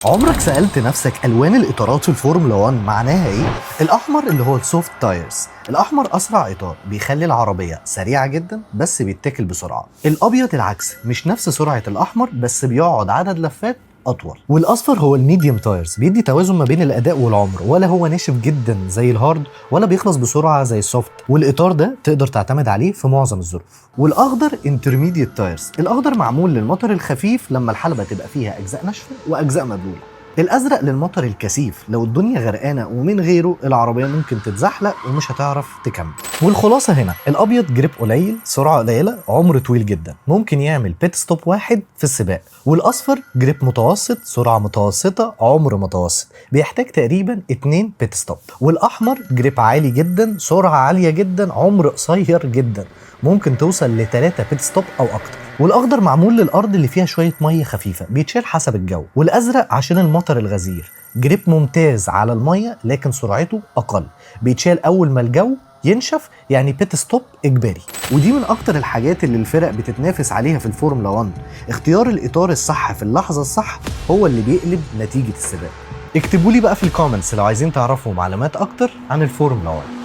عمرك سألت نفسك ألوان الإطارات في الفورمولا 1 معناها إيه؟ الأحمر اللي هو السوفت تايرز، الأحمر أسرع إطار بيخلي العربية سريعة جدا بس بيتكل بسرعة. الأبيض العكس، مش نفس سرعة الأحمر بس بيقعد عدد لفات أطول. والأصفر هو الميديوم تايرز، بيدي توازن ما بين الأداء والعمر، ولا هو ناشف جدا زي الهارد ولا بيخلص بسرعة زي السوفت، والإطار ده تقدر تعتمد عليه في معظم الظروف. والأخضر انترميديت تايرز، الأخضر معمول للمطر الخفيف لما الحلبة تبقى فيها أجزاء ناشفة وأجزاء مبلولة. الازرق للمطر الكثيف، لو الدنيا غرقانه ومن غيره العربيه ممكن تتزحلق ومش هتعرف تكمل. والخلاصه هنا، الابيض جريب قليل، سرعه قليله، عمر طويل جدا، ممكن يعمل بيت ستوب واحد في السباق. والاصفر جريب متوسط، سرعه متوسطه، عمر متوسط، بيحتاج تقريبا 2 بيت ستوب. والاحمر جريب عالي جدا، سرعه عاليه جدا، عمر قصير جدا، ممكن توصل ل3 بيت ستوب او اكتر. والاخضر معمول للارض اللي فيها شويه ميه خفيفه، بيتشال حسب الجو. والازرق عشان المطر الغزير، جريب ممتاز على الميه لكن سرعته اقل، بيتشال اول ما الجو ينشف، يعني بيت ستوب اجباري. ودي من اكتر الحاجات اللي الفرق بتتنافس عليها في الفورمولا 1. اختيار الاطار الصح في اللحظه الصح هو اللي بيقلب نتيجه السباق. اكتبوا لي بقى في الكومنتس لو عايزين تعرفوا معلومات اكتر عن الفورمولا 1.